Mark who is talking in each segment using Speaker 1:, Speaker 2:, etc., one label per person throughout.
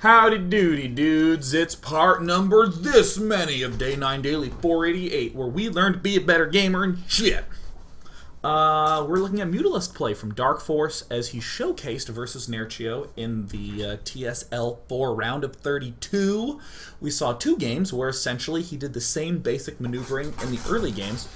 Speaker 1: Howdy doody dudes, it's part number this many of Day 9 Daily 488, where we learn to be a better gamer and shit. We're looking at Mutalisk play from DarkForce as he showcased versus Neato in the TSL4 round of 32. We saw two games where essentially he did the same basic maneuvering in the early games,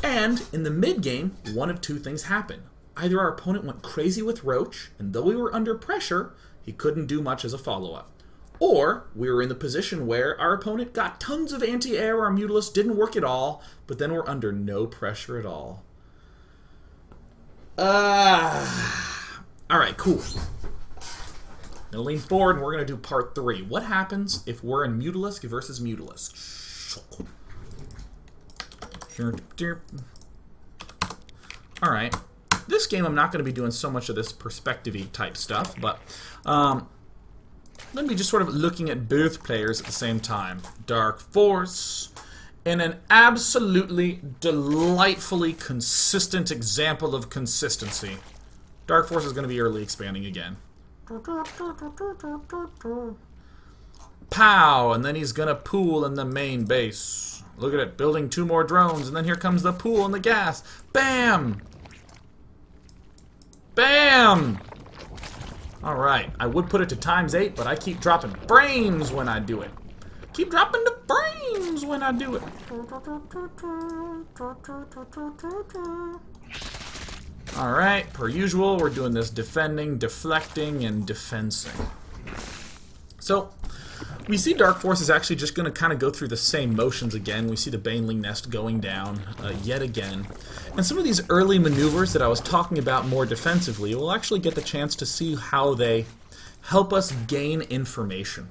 Speaker 1: and in the mid-game, one of two things happened. Either our opponent went crazy with Roach, and though we were under pressure, he couldn't do much as a follow-up. Or we were in the position where our opponent got tons of anti-air, our Mutalisk didn't work at all, but then we're under no pressure at all. Alright, cool. I'm gonna lean forward and we're gonna do part 3. What happens if we're in Mutalisk versus Mutalisk? Alright. This game I'm not going to be doing so much of this perspective-y type stuff, but let me just sort of looking at both players at the same time. DarkForce, in an absolutely delightfully consistent example of consistency. DarkForce is going to be early expanding again. Pow! And then he's going to pool in the main base. Look at it, building 2 more drones, and then here comes the pool and the gas. Bam! Bam! Alright, I would put it to ×8, but I keep dropping brains when I do it. Keep dropping the brains when I do it. Alright, per usual, we're doing this defending, deflecting, and defensing. So, we see DarkForce is actually just going to kind of go through the same motions again. We see the Baneling nest going down yet again. And some of these early maneuvers that I was talking about more defensively, we'll actually get the chance to see how they help us gain information.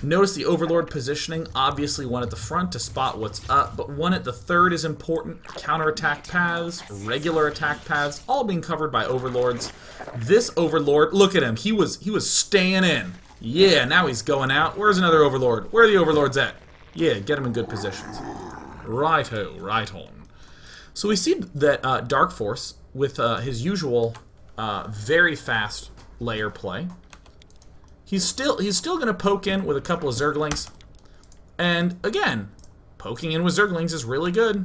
Speaker 1: Notice the Overlord positioning, obviously one at the front to spot what's up, but one at the third is important. Counterattack paths, regular attack paths, all being covered by Overlords. This Overlord, look at him, he was staying in. Yeah, now he's going out. Where's another Overlord? Where are the Overlords at? Yeah, get him in good positions. Righto, right on. So we see that DarkForce, with his usual very fast layer play, he's still going to poke in with a couple of Zerglings. And again, poking in with Zerglings is really good,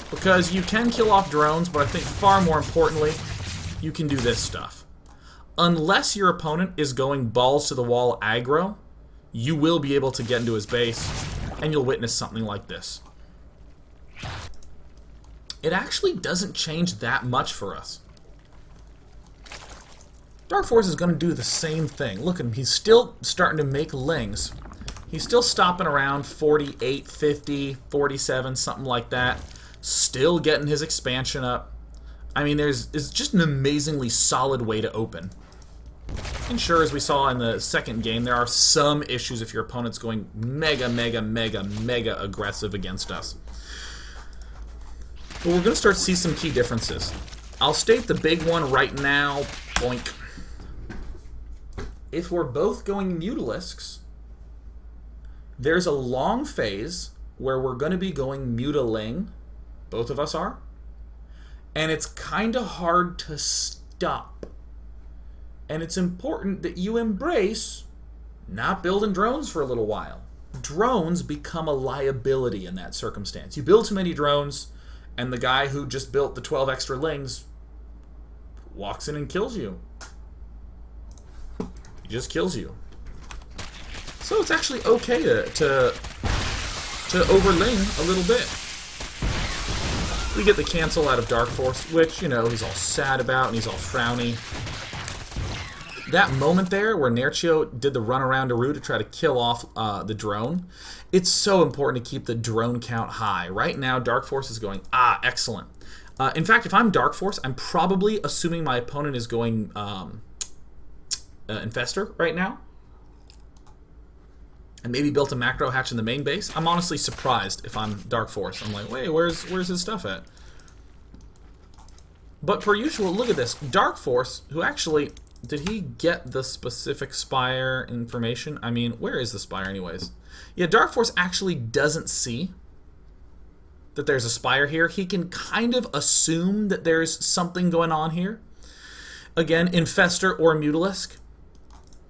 Speaker 1: because you can kill off drones, but I think far more importantly, you can do this stuff. Unless your opponent is going balls to the wall aggro, you will be able to get into his base, and you'll witness something like this. It actually doesn't change that much for us. DarkForce is going to do the same thing. Look at him, he's still starting to make lings. He's still stopping around 48, 50, 47, something like that. Still getting his expansion up. I mean, it's just an amazingly solid way to open. And sure, as we saw in the second game, there are some issues if your opponent's going mega aggressive against us. But we're going to start to see some key differences. I'll state the big one right now. Boink. If we're both going Mutalisks, there's a long phase where we're going to be going Mutaling. Both of us are. And it's kind of hard to stop. And it's important that you embrace not building drones for a little while. Drones become a liability in that circumstance. You build too many drones, and the guy who just built the 12 extra lings walks in and kills you. He just kills you. So it's actually okay to overling a little bit. We get the cancel out of DarkForce, which, you know, he's all sad about and he's all frowny. That moment there where Neato did the run around Aru to try to kill off the drone, it's so important to keep the drone count high. Right now, DarkForce is going, excellent. In fact, if I'm DarkForce, I'm probably assuming my opponent is going infestor right now. And maybe built a macro hatch in the main base. I'm honestly surprised if I'm DarkForce. I'm like, wait, where's his stuff at? But per usual, look at this. DarkForce, who actually, did he get the specific spire information? I mean, where is the spire anyways? Yeah, DarkForce actually doesn't see that there's a spire here. He can kind of assume that there's something going on here. Again, infestor or mutalisk.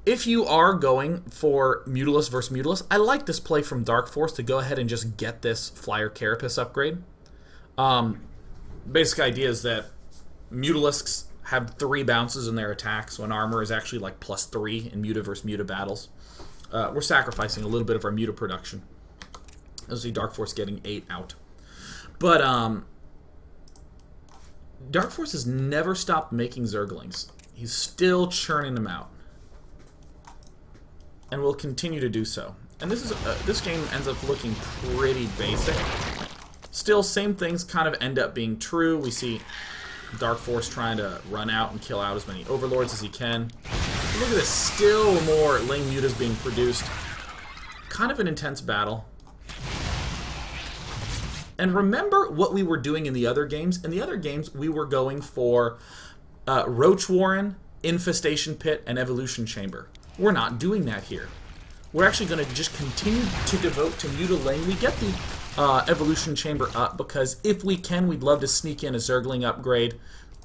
Speaker 1: if you are going for Mutalisk versus Mutalisk, I like this play from DarkForce to go ahead and just get this Flyer Carapace upgrade. Basic idea is that Mutalisks have 3 bounces in their attack, so an armor is actually like +3 in Muta versus Muta battles. We're sacrificing a little bit of our Muta production. As you see DarkForce getting 8 out. But DarkForce has never stopped making Zerglings. He's still churning them out. And will continue to do so. And this game ends up looking pretty basic. Still, same things kind of end up being true. We see DarkForce trying to run out and kill out as many Overlords as he can. Look at this, still more Ling Mutas being produced. Kind of an intense battle. And remember what we were doing in the other games? In the other games, we were going for Roach Warren, Infestation Pit, and Evolution Chamber. We're not doing that here. We're actually going to just continue to devote to Mutaling. We get the Evolution Chamber up because if we can, we'd love to sneak in a Zergling upgrade.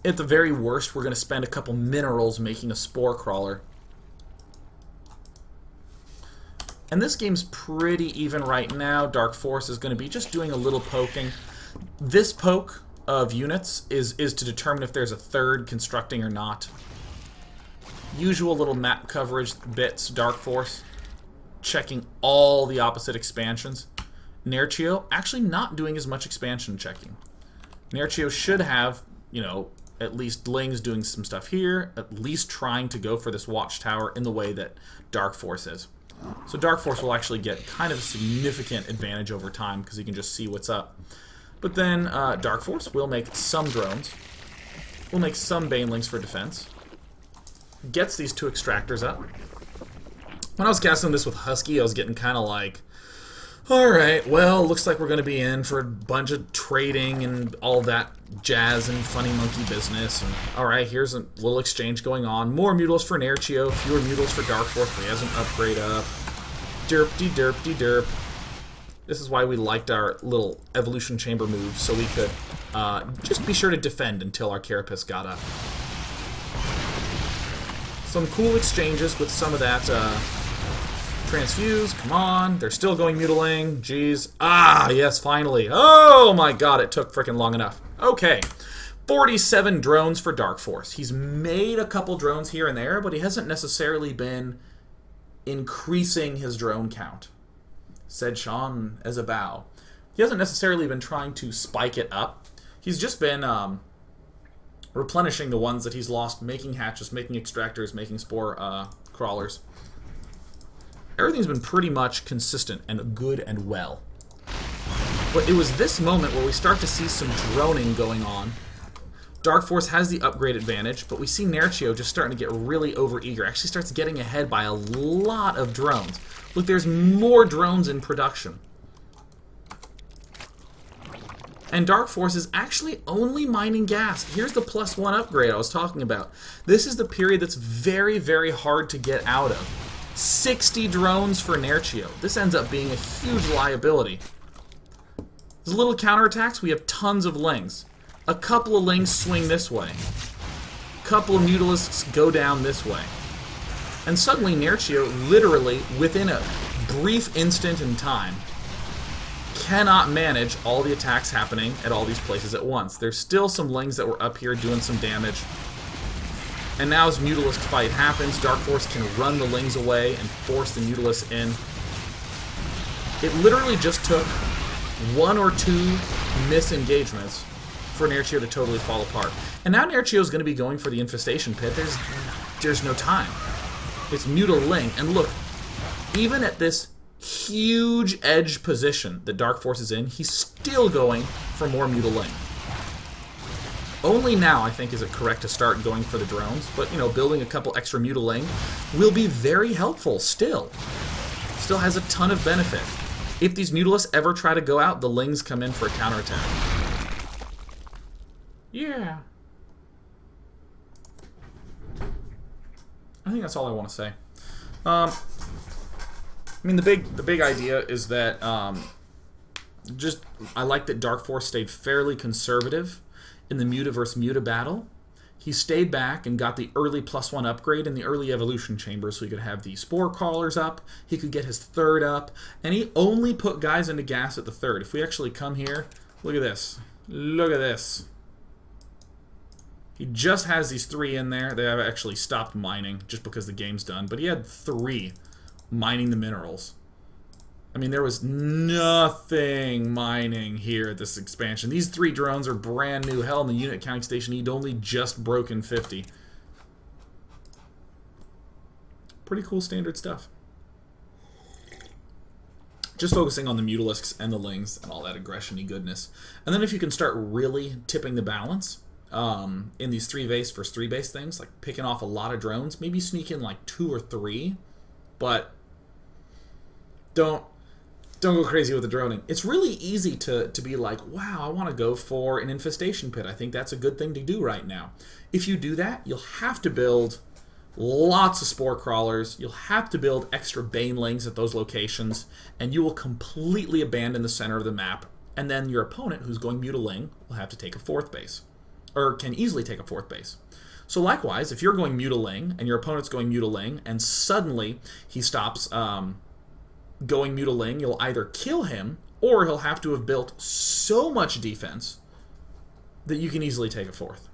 Speaker 1: At the very worst, we're going to spend a couple minerals making a Spore Crawler. And this game's pretty even right now. DarkForce is going to be just doing a little poking. This poke of units is to determine if there's a third constructing or not. Usual little map coverage bits, DarkForce. Checking all the opposite expansions. Neato actually not doing as much expansion checking. Neato should have, you know, at least Ling's doing some stuff here, at least trying to go for this watchtower in the way that DarkForce is. So DarkForce will actually get kind of a significant advantage over time because he can just see what's up. But then DarkForce will make some drones. We'll make some Banelings for defense. Gets these 2 extractors up. When I was casting this with Husky, I was getting kind of like, alright, well, looks like we're going to be in for a bunch of trading and all that jazz and funny monkey business. And alright, here's a little exchange going on. More Mutals for Neato, fewer Mutals for DarkForce, but he has an upgrade up. Derp-de-derp-de-derp. This is why we liked our little Evolution Chamber move, so we could just be sure to defend until our Carapace got up. Some cool exchanges with some of that transfuse. Come on, they're still going Mutaling. Jeez. Ah, yes, finally. Oh my god, it took freaking long enough. Okay, 47 drones for DarkForce. He's made a couple drones here and there, but he hasn't necessarily been increasing his drone count. Said Sean as a bow. He hasn't necessarily been trying to spike it up. He's just been replenishing the ones that he's lost, making hatches, making extractors, making spore crawlers. Everything's been pretty much consistent and good and well. But it was this moment where we start to see some droning going on. DarkForce has the upgrade advantage, but we see Neato just starting to get really overeager. Actually starts getting ahead by a lot of drones. Look, there's more drones in production. And DarkForce is actually only mining gas. Here's the +1 upgrade I was talking about. This is the period that's very, very hard to get out of. 60 drones for Neato. This ends up being a huge liability. There's little counterattacks. We have tons of Lings. A couple of Lings swing this way. A couple of Mutalisks go down this way. And suddenly Neato, literally, within a brief instant in time, cannot manage all the attacks happening at all these places at once. There's still some Lings that were up here doing some damage. And now as Mutalisk fight happens, DarkForce can run the Lings away and force the Mutalisks in. It literally just took 1 or 2 misengagements for Neato to totally fall apart. And now Neato is going to be going for the Infestation Pit. There's no time. It's Mutaling. And look, even at this huge edge position that DarkForce is in, he's still going for more Mutaling. Only now, I think, is it correct to start going for the drones, but, you know, building a couple extra Mutaling will be very helpful still. Still has a ton of benefit. If these Mutalisks ever try to go out, the Lings come in for a counterattack. Yeah. I think that's all I want to say. I mean, the big idea is that I like that DarkForce stayed fairly conservative in the Muta versus Muta battle. he stayed back and got the early +1 upgrade in the early evolution chamber, so he could have the spore crawlers up, he could get his 3rd up, and he only put guys into gas at the 3rd. If we actually come here, look at this. Look at this. He just has these 3 in there. They have actually stopped mining just because the game's done, but he had 3 mining the minerals. I mean, there was nothing mining here at this expansion. These 3 drones are brand new. Hell, in the unit counting station, he'd only just broken 50. Pretty cool standard stuff. Just focusing on the mutalisks and the lings and all that aggression-y goodness. And then if you can start really tipping the balance in these 3 base versus 3 base things, like picking off a lot of drones, maybe sneak in like 2 or 3, but don't go crazy with the droning. It's really easy to be like, wow, I want to go for an infestation pit. I think that's a good thing to do right now. If you do that, you'll have to build lots of spore crawlers. You'll have to build extra banelings at those locations, and you will completely abandon the center of the map. And then your opponent, who's going mutaling, will have to take a 4th base, or can easily take a 4th base. So likewise, if you're going mutaling and your opponent's going mutaling, and suddenly he stops going mutaling, you'll either kill him, or he'll have to have built so much defense that you can easily take a 4th.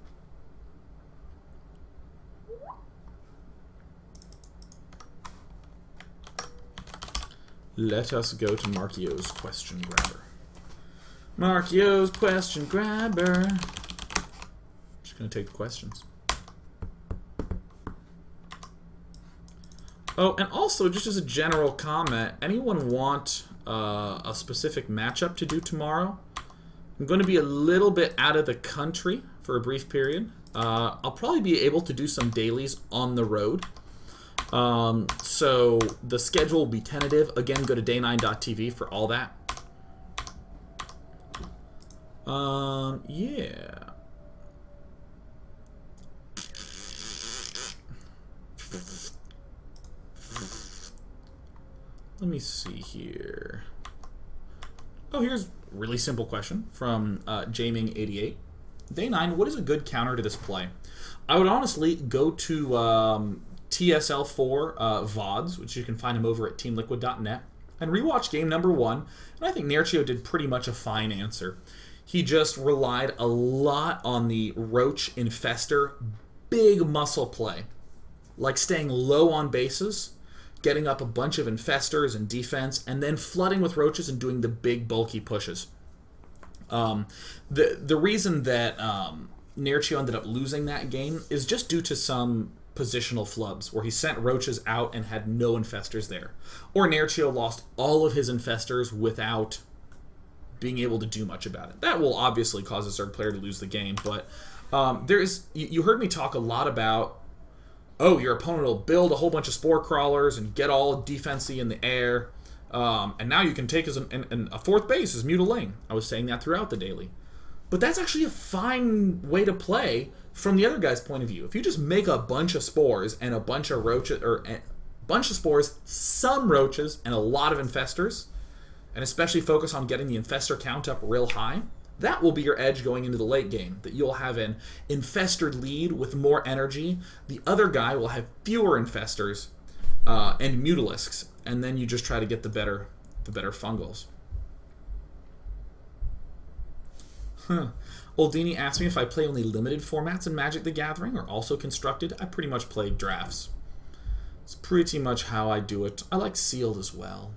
Speaker 1: Let us go to Markio's question grabber. Markio's question grabber. Just gonna take the questions. Oh, and also, just as a general comment, anyone want a specific matchup to do tomorrow? I'm going to be a little bit out of the country for a brief period. I'll probably be able to do some dailies on the road. So the schedule will be tentative. Again, go to day9.tv for all that. Yeah. Let me see here. Oh, here's a really simple question from Jaming88. Day 9, what is a good counter to this play? I would honestly go to TSL4 VODs, which you can find them over at teamliquid.net, and rewatch game number 1. And I think Neato did pretty much a fine answer. He just relied a lot on the roach infestor big muscle play, like staying low on bases, getting up a bunch of infestors and defense, and then flooding with roaches and doing the big bulky pushes. The reason that Neato ended up losing that game is just due to some positional flubs, where he sent roaches out and had no infestors there. Or Neato lost all of his infestors without being able to do much about it. That will obviously cause a third player to lose the game, but you heard me talk a lot about, oh, your opponent will build a whole bunch of spore crawlers and get all defensy in the air, and now you can take as a 4th base as mutaling. I was saying that throughout the daily. But that's actually a fine way to play from the other guy's point of view. If you just make a bunch of spores and a bunch of roaches, or a bunch of spores, some roaches, and a lot of infestors, and especially focus on getting the infestor count up real high, that will be your edge going into the late game. That you'll have an infested lead with more energy. The other guy will have fewer infestors and mutalisks, and then you just try to get the better fungals. Oldini asked me if I play only limited formats in Magic the Gathering or also constructed. I pretty much play drafts. It's pretty much how I do it. I like sealed as well.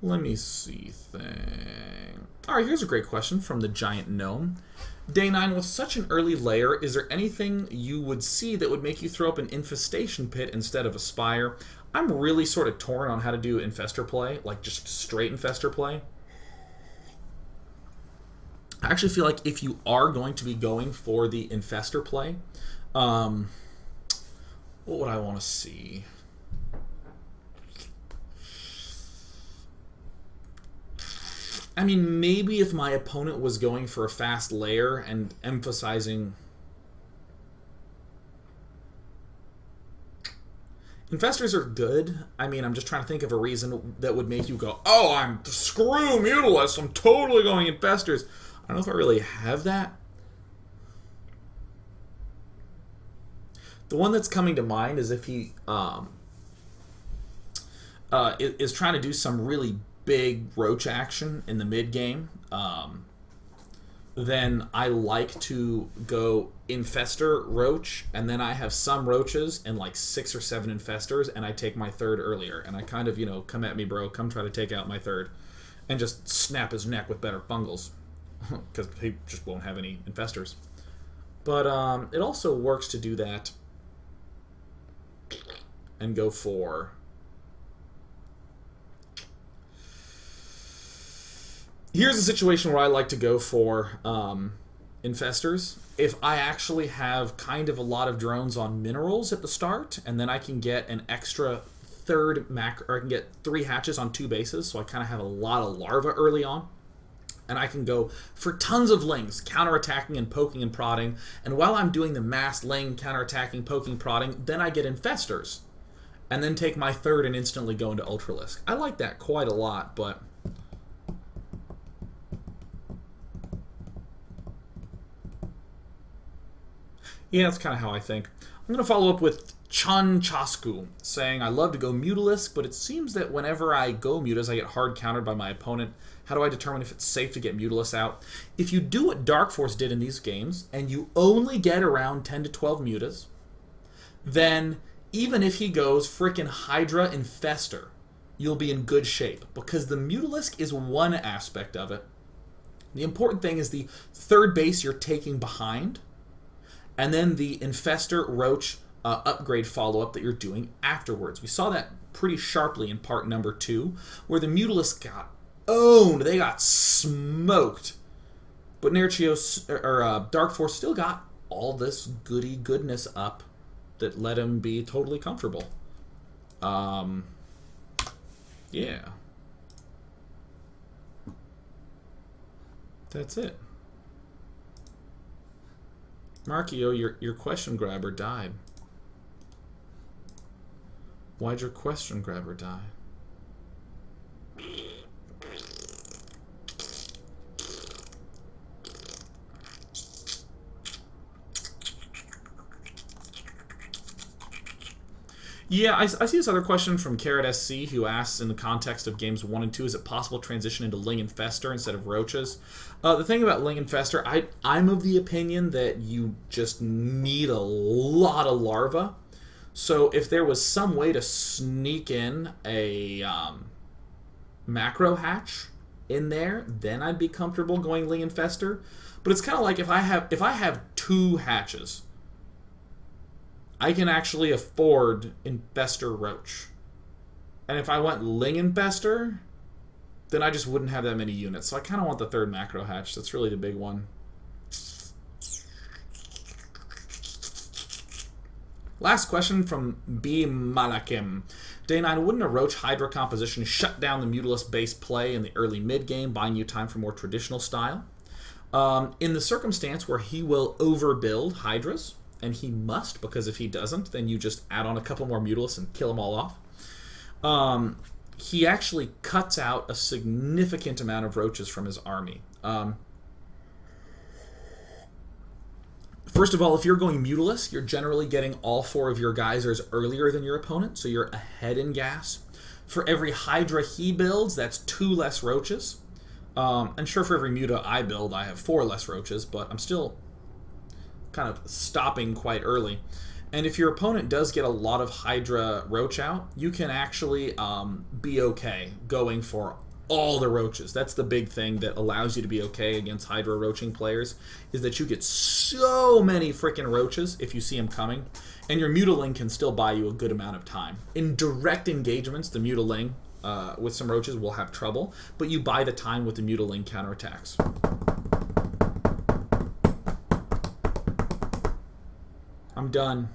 Speaker 1: Let me see thing. Alright, here's a great question from the Giant Gnome. Day 9, with such an early layer, is there anything you would see that would make you throw up an infestation pit instead of a spire? I'm really sort of torn on how to do infestor play, like just straight infestor play. I actually feel like if you are going to be going for the infestor play, what would I want to see? I mean, maybe if my opponent was going for a fast layer and emphasizing Infestors are good. I mean, I'm just trying to think of a reason that would make you go, oh, screw Mutalisks, I'm totally going Infestors. I don't know if I really have that. The one that's coming to mind is if he is trying to do some really big roach action in the mid game. Then I like to go infestor roach, and then I have some roaches and like 6 or 7 infestors, and I take my third earlier, and I kind of, you know, come at me, bro, come try to take out my third, and just snap his neck with better fungals, because he just won't have any infestors. But it also works to do that and go for... Here's a situation where I like to go for infestors. If I actually have kind of a lot of drones on minerals at the start, and then I can get an extra third or I can get 3 hatches on 2 bases, so I kind of have a lot of larvae early on. And I can go for tons of lings, counterattacking and poking and prodding. And while I'm doing the mass ling, counterattacking, poking, prodding, then I get infestors. And then take my third and instantly go into ultralisk. I like that quite a lot, but... yeah, that's kind of how I think. I'm going to follow up with Chan Chasku, saying, I love to go Mutalisk, but it seems that whenever I go Mutas, I get hard countered by my opponent. How do I determine if it's safe to get Mutalisks out? If you do what DarkForce did in these games, and you only get around 10 to 12 Mutas, then even if he goes frickin' Hydra Infestor, you'll be in good shape, because the Mutalisk is one aspect of it. The important thing is the third base you're taking behind, and then the Infestor Roach upgrade follow-up that you're doing afterwards. We saw that pretty sharply in part number 2, where the Mutalisks got owned. They got smoked. But DarkForce still got all this goody goodness up that let him be totally comfortable. Yeah. That's it. Markio, your question grabber died. Why'd your question grabber die? Yeah, I see this other question from Carrot SC who asks, in the context of games 1 and 2, is it possible to transition into Ling Infestor instead of Roaches? The thing about Ling Infestor, I'm of the opinion that you just need a lot of larvae. So if there was some way to sneak in a macro hatch in there, then I'd be comfortable going Ling Infestor. But it's kind of like if I have 2 hatches, I can actually afford Infestor Roach. And if I went Ling Infestor, then I just wouldn't have that many units. So I kind of want the 3rd macro hatch. That's really the big one. Last question from B. Malakim. Day 9, wouldn't a Roach Hydra composition shut down the Mutalisk base play in the early mid-game, buying you time for more traditional style? In the circumstance where he will overbuild Hydras, and he must, because if he doesn't, then you just add on a couple more Mutalisks and kill them all off. He actually cuts out a significant amount of Roaches from his army. First of all, if you're going Mutalisk, you're generally getting all 4 of your geysers earlier than your opponent, so you're ahead in gas. For every Hydra he builds, that's 2 less Roaches. And sure, for every Muta I build, I have 4 less Roaches, but I'm still kind of stopping quite early. And if your opponent does get a lot of Hydra Roach out, you can actually be okay going for all the Roaches. That's the big thing that allows you to be okay against Hydra Roaching players, is that you get so many freaking Roaches if you see them coming, and your Mutaling can still buy you a good amount of time. In direct engagements, the Mutaling with some Roaches will have trouble, but you buy the time with the Mutaling counterattacks. I'm done.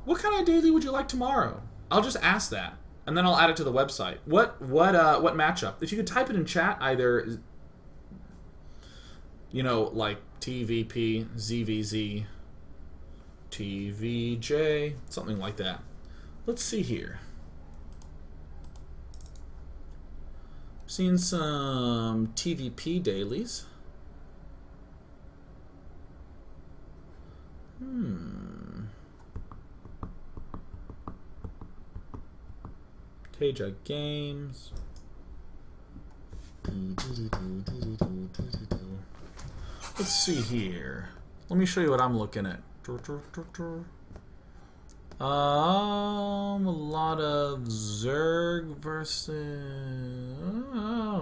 Speaker 1: What kind of daily would you like tomorrow? I'll just ask that, and then I'll add it to the website. What matchup? If you could type it in chat, either, you know, like TVP, ZvZ, TVJ, something like that. Let's see here. Seen some TVP dailies. Teja Games. Let's see here. Let me show you what I'm looking at. A lot of Zerg versus...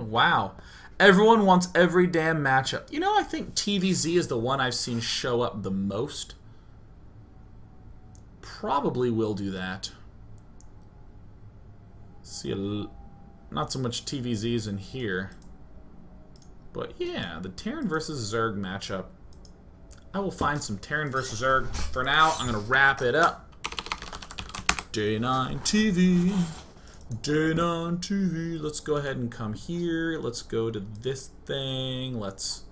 Speaker 1: wow. Everyone wants every damn matchup. You know, I think TVZ is the one I've seen show up the most. Probably will do that. See, not so much TVZs in here. But yeah, the Terran versus Zerg matchup. I will find some Terran versus Zerg. For now, I'm going to wrap it up. Day 9 TV. Day 9 TV. Let's go ahead and come here. Let's go to this thing. Let's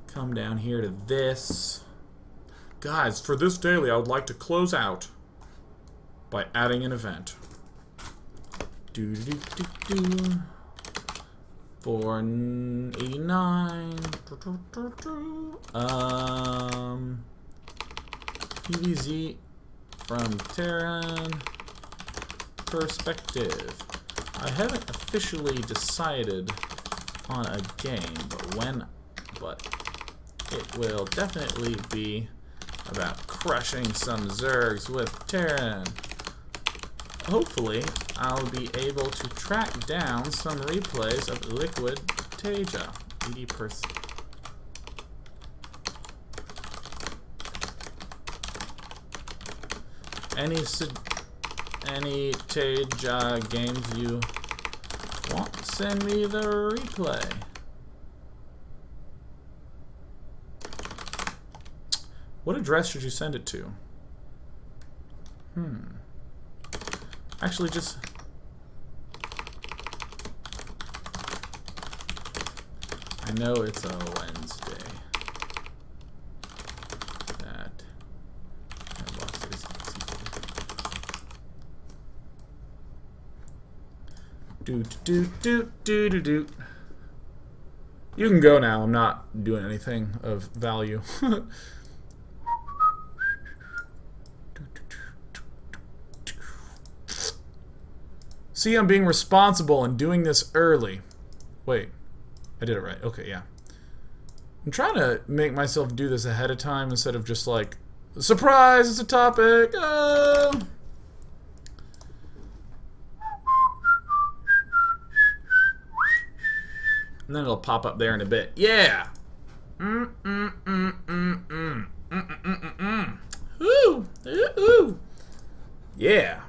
Speaker 1: come down here to this. Guys, for this daily, I would like to close out by adding an event. 489. TVZ from Terran perspective. I haven't officially decided on a game, but it will definitely be about crushing some Zergs with Terran. Hopefully, I'll be able to track down some replays of Liquid Teja. 80%. Any Teja games you want, send me the replay. What address should you send it to? Actually, just... I know it's a Wednesday. That box is do. You can go now. I'm not doing anything of value. See, I'm being responsible and doing this early. Wait, I did it right. Okay, yeah. I'm trying to make myself do this ahead of time instead of just like, surprise, it's a topic. Oh. And then it'll pop up there in a bit. Yeah. Ooh. Yeah.